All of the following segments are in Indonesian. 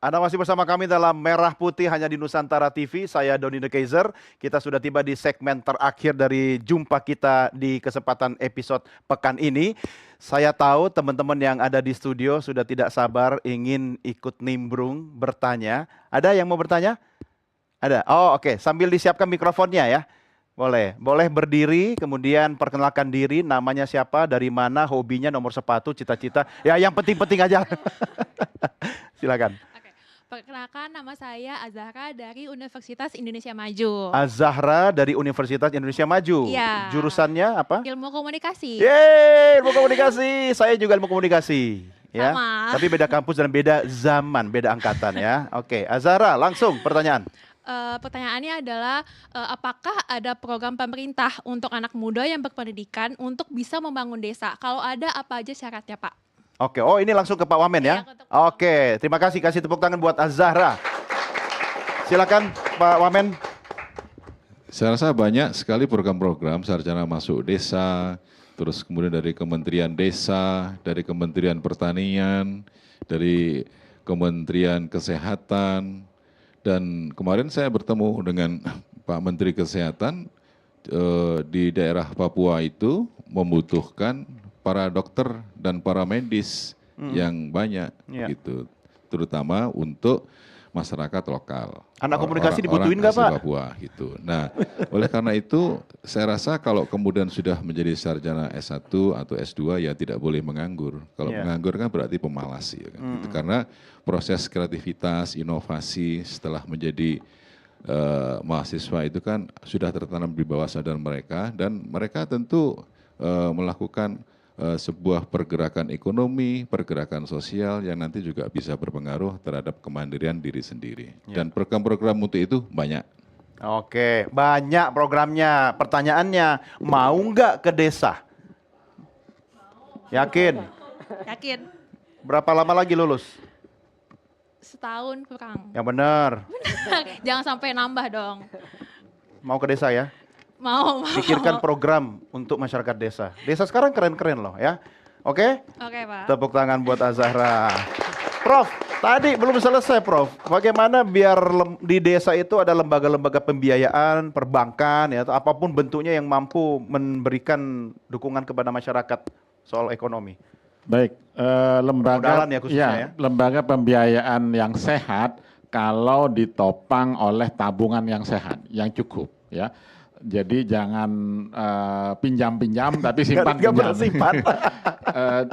Anda masih bersama kami dalam Merah Putih hanya di Nusantara TV. Saya Doni The Kaiser. Kita sudah tiba di segmen terakhir dari jumpa kita di kesempatan episode pekan ini. Saya tahu teman-teman yang ada di studio sudah tidak sabar ingin ikut nimbrung bertanya. Ada yang mau bertanya? Ada. Oh, oke. Sambil disiapkan mikrofonnya ya. Boleh. Boleh berdiri, kemudian perkenalkan diri, namanya siapa, dari mana, hobinya, nomor sepatu, cita-cita. Ya, yang penting-penting aja. Silakan. Oke, perkenalkan nama saya Azahra dari Universitas Indonesia Maju. Azahra dari Universitas Indonesia Maju. Iya. Jurusannya apa? Ilmu komunikasi. Yeay, ilmu komunikasi. Saya juga ilmu komunikasi. Ya. Sama. Tapi beda kampus dan beda zaman, beda angkatan ya. Oke, Azahra, langsung pertanyaan. Pertanyaannya adalah apakah ada program pemerintah untuk anak muda yang berpendidikan untuk bisa membangun desa? Kalau ada, apa aja syaratnya, Pak? Oke, oh ini langsung ke Pak Wamen ya? Iya, untuk Pak Oke, terima kasih. Kasih tepuk tangan buat Azahra. Silakan Pak Wamen. Saya rasa banyak sekali program-program sarjana masuk desa, terus kemudian dari Kementerian Desa, dari Kementerian Pertanian, dari Kementerian Kesehatan, dan kemarin saya bertemu dengan Pak Menteri Kesehatan di daerah Papua itu membutuhkan para dokter dan para medis yang banyak gitu, terutama untuk masyarakat lokal. Anak komunikasi dibutuhin nggak nggak, Pak? Papua gitu. Nah, oleh karena itu saya rasa kalau kemudian sudah menjadi sarjana S1 atau S2 ya tidak boleh menganggur. Kalau menganggur kan berarti pemalas ya kan. Gitu. Karena proses kreativitas, inovasi setelah menjadi mahasiswa itu kan sudah tertanam di bawah sadar mereka dan mereka tentu melakukan sebuah pergerakan ekonomi, pergerakan sosial yang nanti juga bisa berpengaruh terhadap kemandirian diri sendiri. Dan program-program untuk itu banyak. Oke, banyak programnya. Pertanyaannya, mau nggak ke desa? Yakin? Yakin? Berapa lama lagi lulus? Setahun kurang. Yang benar. Jangan sampai nambah dong. Mau ke desa ya? Mau. Pikirkan program untuk masyarakat desa. Desa sekarang keren-keren loh ya. Oke? Oke, Pak. Tepuk tangan buat Azahra. Prof, tadi belum selesai Prof. Bagaimana biar di desa itu ada lembaga-lembaga pembiayaan, perbankan ya, atau apapun bentuknya yang mampu memberikan dukungan kepada masyarakat soal ekonomi. Baik, lembaga Permodalan ya khususnya ya. lembaga pembiayaan yang sehat kalau ditopang oleh tabungan yang sehat, yang cukup ya. Jadi jangan pinjam-pinjam tapi simpan Nggak pinjam. bersimpan.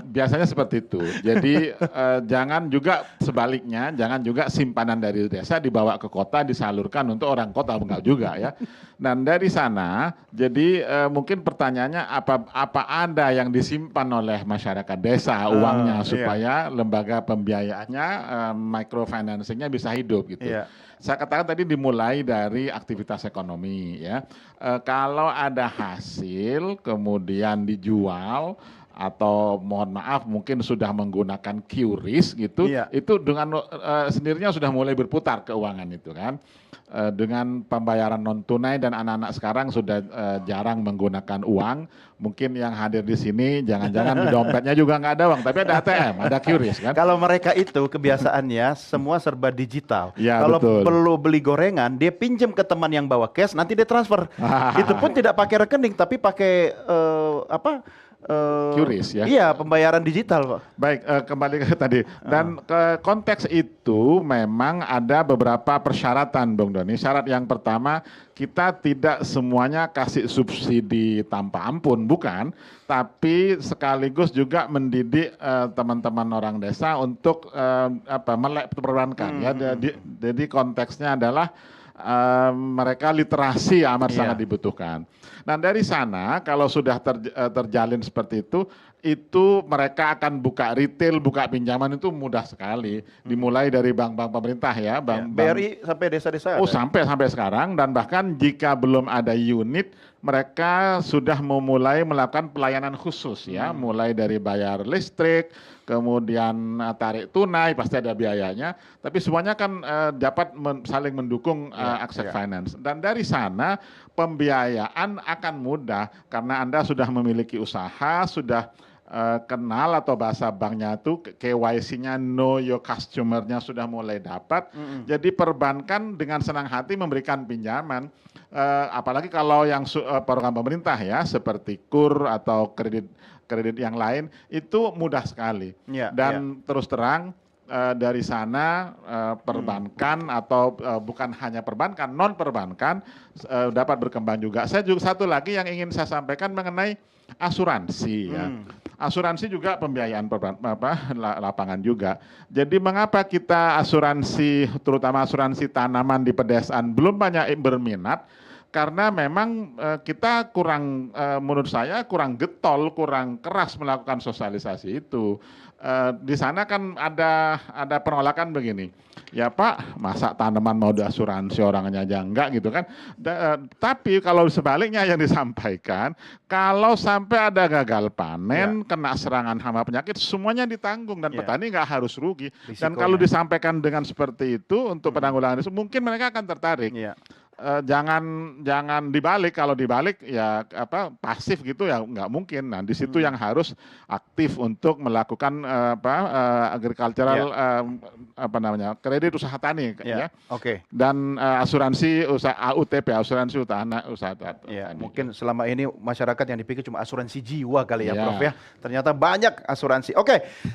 Biasanya seperti itu. Jadi jangan juga sebaliknya, jangan juga simpanan dari desa dibawa ke kota disalurkan untuk orang kota, enggak juga ya. Dan dari sana, jadi mungkin pertanyaannya apa ada yang disimpan oleh masyarakat desa uangnya supaya lembaga pembiayaannya, microfinancingnya bisa hidup gitu. Iya. Saya katakan tadi dimulai dari aktivitas ekonomi ya. Kalau ada hasil kemudian dijual atau mohon maaf mungkin sudah menggunakan QRIS gitu, itu dengan sendirinya sudah mulai berputar keuangan itu kan. Dengan pembayaran non tunai dan anak-anak sekarang sudah jarang menggunakan uang. Mungkin yang hadir di sini jangan-jangan di dompetnya juga nggak ada uang, tapi ada ATM, ada QRIS kan. Kalau mereka itu kebiasaannya semua serba digital. Ya, Kalau betul. perlu beli gorengan, dia pinjam ke teman yang bawa cash, nanti dia transfer. Itu pun tidak pakai rekening, tapi pakai QRIS ya. Iya, pembayaran digital, Pak. Baik, kembali ke tadi. Dan ke konteks itu memang ada beberapa persyaratan, Bung Doni. Syarat yang pertama, kita tidak semuanya kasih subsidi tanpa ampun, bukan. Tapi sekaligus juga mendidik teman-teman orang desa untuk melek perbankan. Ya. Jadi konteksnya adalah mereka literasi amat sangat dibutuhkan. Nah dari sana kalau sudah terjalin seperti itu mereka akan buka retail, buka pinjaman itu mudah sekali. Dimulai dari bank-bank pemerintah ya. BRI sampai desa-desa. Oh sampai sekarang dan bahkan jika belum ada unit mereka sudah memulai melakukan pelayanan khusus ya. Mulai dari bayar listrik, kemudian tarik tunai pasti ada biayanya. Tapi semuanya kan dapat saling mendukung akses finance. Dan dari sana pembiayaan akan mudah karena Anda sudah memiliki usaha, sudah kenal atau bahasa banknya itu KYC-nya know your customer-nya sudah mulai dapat. Jadi perbankan dengan senang hati memberikan pinjaman. Apalagi kalau yang program pemerintah ya seperti KUR atau kredit yang lain itu mudah sekali. Dan terus terang dari sana perbankan atau bukan hanya perbankan, non perbankan dapat berkembang juga. Saya juga satu lagi yang ingin saya sampaikan mengenai asuransi ya. Asuransi juga pembiayaan lapangan juga. Jadi mengapa kita asuransi, terutama asuransi tanaman di pedesaan belum banyak berminat? Karena memang kita kurang, menurut saya kurang getol, kurang keras melakukan sosialisasi itu. Di sana kan ada penolakan begini, ya Pak, masa tanaman mau diasuransi orangnya aja enggak gitu kan. Tapi kalau sebaliknya yang disampaikan, kalau sampai ada gagal panen, kena serangan hama penyakit, semuanya ditanggung dan petani nggak harus rugi. Risikonya. Dan kalau disampaikan dengan seperti itu untuk penanggulangan itu, mungkin mereka akan tertarik. Jangan dibalik, kalau dibalik ya pasif gitu ya nggak mungkin. Nah di situ yang harus aktif untuk melakukan agricultural kredit usaha tani ya. Dan asuransi usaha AUTP, asuransi usaha tani. Mungkin selama ini masyarakat yang dipikir cuma asuransi jiwa kali ya Prof ya. Ternyata banyak asuransi.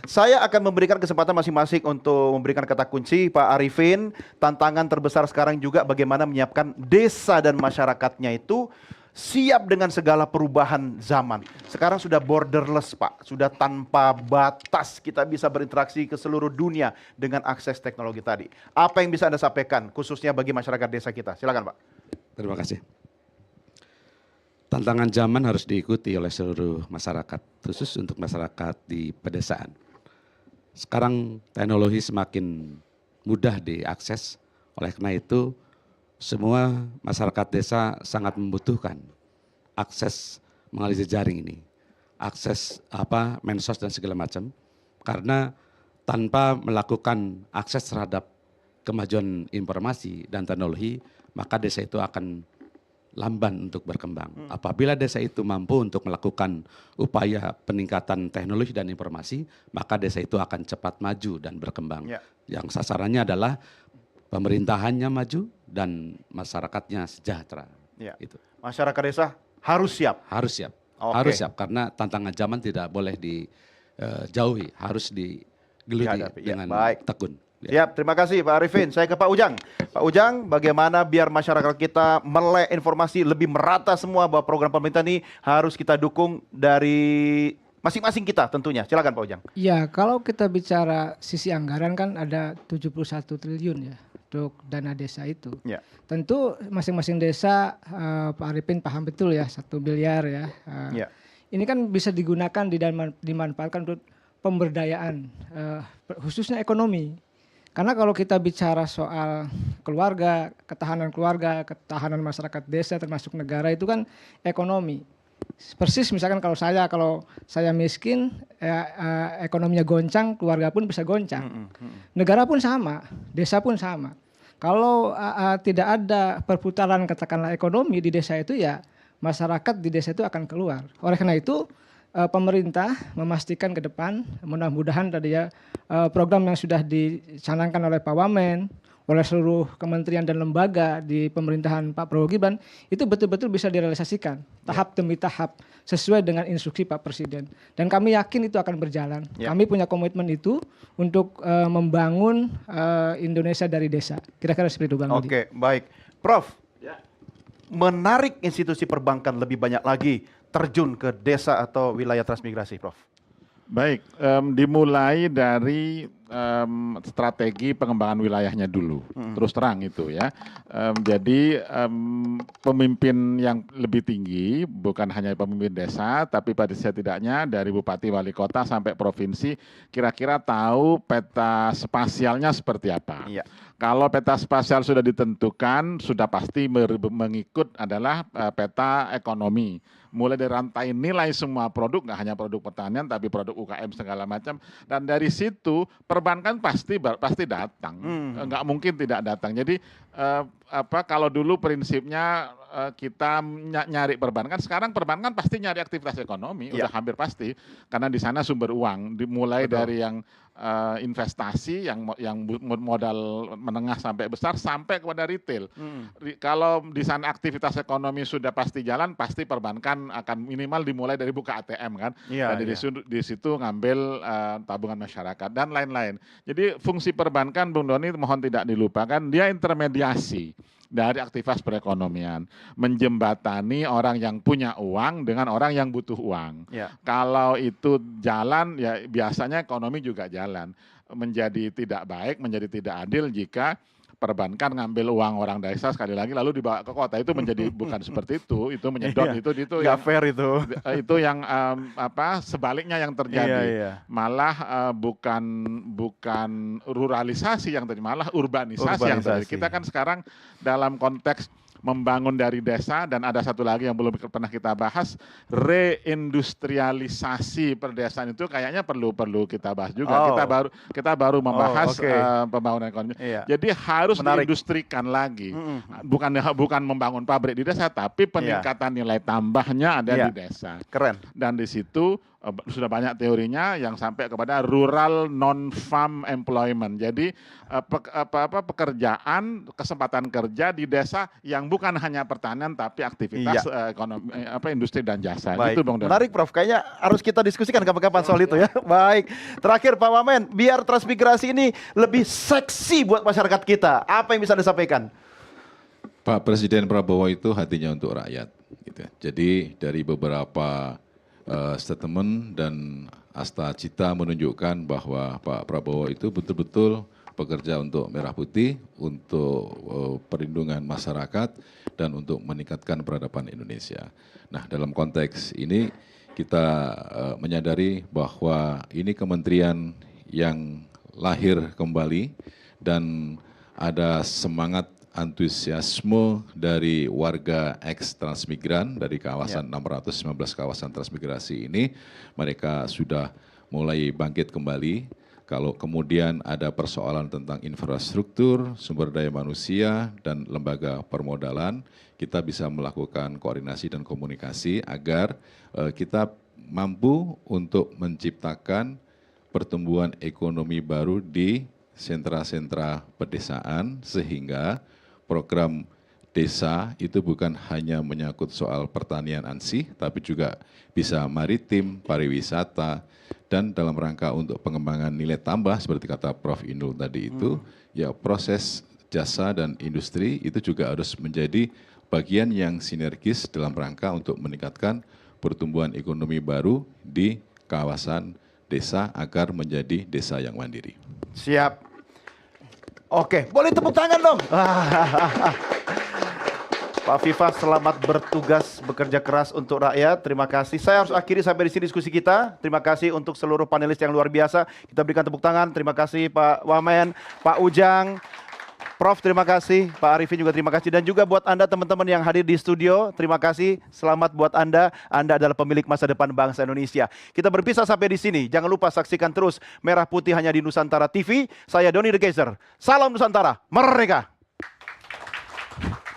Saya akan memberikan kesempatan masing-masing untuk memberikan kata kunci. Pak Arifin, tantangan terbesar sekarang juga bagaimana menyiapkan desa dan masyarakatnya itu siap dengan segala perubahan zaman. Sekarang sudah borderless Pak, sudah tanpa batas, kita bisa berinteraksi ke seluruh dunia dengan akses teknologi tadi. Apa yang bisa Anda sampaikan khususnya bagi masyarakat desa kita? Silakan Pak. Terima kasih. Tantangan zaman harus diikuti oleh seluruh masyarakat, khusus untuk masyarakat di pedesaan. Sekarang teknologi semakin mudah diakses, oleh karena itu semua masyarakat desa sangat membutuhkan akses melalui jejaring ini, akses medsos dan segala macam, karena tanpa melakukan akses terhadap kemajuan informasi dan teknologi, maka desa itu akan lamban untuk berkembang. Apabila desa itu mampu untuk melakukan upaya peningkatan teknologi dan informasi, maka desa itu akan cepat maju dan berkembang. Yang sasarannya adalah pemerintahannya maju dan masyarakatnya sejahtera. Itu. Masyarakat desa harus siap. Harus siap. Harus siap karena tantangan zaman tidak boleh dijauhi, harus digeluti dengan tekun. Siap, terima kasih Pak Arifin. Saya ke Pak Ujang. Pak Ujang, bagaimana biar masyarakat kita melek informasi lebih merata semua bahwa program pemerintah ini harus kita dukung dari masing-masing kita tentunya. Silakan Pak Ujang. Ya, kalau kita bicara sisi anggaran kan ada 71 triliun ya untuk dana desa itu. Tentu masing-masing desa Pak Arifin paham betul ya 1 miliar ya. Ini kan bisa digunakan dimanfaatkan untuk pemberdayaan khususnya ekonomi. Karena kalau kita bicara soal keluarga, ketahanan masyarakat desa termasuk negara itu kan ekonomi. Persis misalkan kalau saya miskin, ekonominya goncang, keluarga pun bisa goncang. Negara pun sama, desa pun sama. Kalau tidak ada perputaran katakanlah ekonomi di desa itu ya masyarakat di desa itu akan keluar. Oleh karena itu pemerintah memastikan ke depan, mudah-mudahan tadi ya program yang sudah dicanangkan oleh Pak Wamen, oleh seluruh kementerian dan lembaga di pemerintahan Pak Prabowo Gibran itu betul-betul bisa direalisasikan tahap demi tahap sesuai dengan instruksi Pak Presiden. Dan kami yakin itu akan berjalan. Kami punya komitmen itu untuk membangun Indonesia dari desa. Kira-kira seperti itu Bang. Baik. Prof, menarik institusi perbankan lebih banyak lagi terjun ke desa atau wilayah transmigrasi, Prof. Baik, dimulai dari strategi pengembangan wilayahnya dulu, terus terang itu ya. Jadi pemimpin yang lebih tinggi, bukan hanya pemimpin desa, tapi pada setidaknya dari bupati, wali kota sampai provinsi, kira-kira tahu peta spasialnya seperti apa. Kalau peta spasial sudah ditentukan, sudah pasti mengikut adalah peta ekonomi. Mulai dari rantai nilai semua produk, nggak hanya produk pertanian, tapi produk UKM segala macam. Dan dari situ perbankan pasti datang, nggak mungkin tidak datang. Jadi kalau dulu prinsipnya kita nyari perbankan, sekarang perbankan pasti nyari aktivitas ekonomi, udah hampir pasti, karena di sana sumber uang, dimulai dari yang investasi, yang modal menengah sampai besar, sampai kepada retail. Kalau di sana aktivitas ekonomi sudah pasti jalan, pasti perbankan akan minimal dimulai dari buka ATM kan, dan di situ ngambil tabungan masyarakat dan lain-lain. Jadi fungsi perbankan, Bung Doni, mohon tidak dilupakan, dia intermediasi dari aktivitas perekonomian, menjembatani orang yang punya uang dengan orang yang butuh uang. Kalau itu jalan, ya biasanya ekonomi juga jalan. Menjadi tidak baik, menjadi tidak adil jika perbankan ngambil uang orang desa sekali lagi lalu dibawa ke kota, itu menjadi bukan seperti itu menyedot, itu yang fair itu yang sebaliknya yang terjadi. Malah bukan ruralisasi yang terjadi, malah urbanisasi yang terjadi. Kita kan sekarang dalam konteks membangun dari desa, dan ada satu lagi yang belum pernah kita bahas, reindustrialisasi perdesaan itu kayaknya perlu kita bahas juga. Kita baru membahas pembangunan ekonomi. Jadi harus diindustrikan lagi. Bukan membangun pabrik di desa, tapi peningkatan nilai tambahnya ada di desa. Keren. Dan di situ sudah banyak teorinya yang sampai kepada rural non-farm employment. Jadi pekerjaan, kesempatan kerja di desa yang bukan hanya pertanian tapi aktivitas ekonomi, industri dan jasa. Baik. Gitu, Bang Don. Menarik, Prof. Kayaknya harus kita diskusikan kapan-kapan soal itu ya. Baik. Terakhir, Pak Wamen, biar transmigrasi ini lebih seksi buat masyarakat kita, apa yang bisa disampaikan? Pak Presiden Prabowo itu hatinya untuk rakyat. Gitu. Jadi dari beberapa statement dan asta cita menunjukkan bahwa Pak Prabowo itu betul-betul bekerja untuk Merah Putih, untuk perlindungan masyarakat, dan untuk meningkatkan peradaban Indonesia. Nah, dalam konteks ini kita menyadari bahwa ini kementerian yang lahir kembali dan ada semangat antusiasme dari warga ex-transmigran dari kawasan 619 kawasan transmigrasi ini. Mereka sudah mulai bangkit kembali. Kalau kemudian ada persoalan tentang infrastruktur, sumber daya manusia, dan lembaga permodalan, kita bisa melakukan koordinasi dan komunikasi agar kita mampu untuk menciptakan pertumbuhan ekonomi baru di sentra-sentra pedesaan, sehingga program desa itu bukan hanya menyangkut soal pertanian ansih, tapi juga bisa maritim, pariwisata, dan dalam rangka untuk pengembangan nilai tambah seperti kata Prof. Inul tadi itu, ya proses jasa dan industri itu juga harus menjadi bagian yang sinergis dalam rangka untuk meningkatkan pertumbuhan ekonomi baru di kawasan desa agar menjadi desa yang mandiri. Siap. Oke, boleh tepuk tangan dong. Pak Viva, selamat bertugas, bekerja keras untuk rakyat. Terima kasih. Saya harus akhiri sampai di sini diskusi kita. Terima kasih untuk seluruh panelis yang luar biasa. Kita berikan tepuk tangan. Terima kasih Pak Wamen, Pak Ujang, Prof, terima kasih. Pak Arifin juga terima kasih. Dan juga buat Anda teman-teman yang hadir di studio, terima kasih. Selamat buat Anda. Anda adalah pemilik masa depan bangsa Indonesia. Kita berpisah sampai di sini. Jangan lupa saksikan terus Merah Putih hanya di Nusantara TV. Saya Doni De Keyser. Salam Nusantara. Merdeka.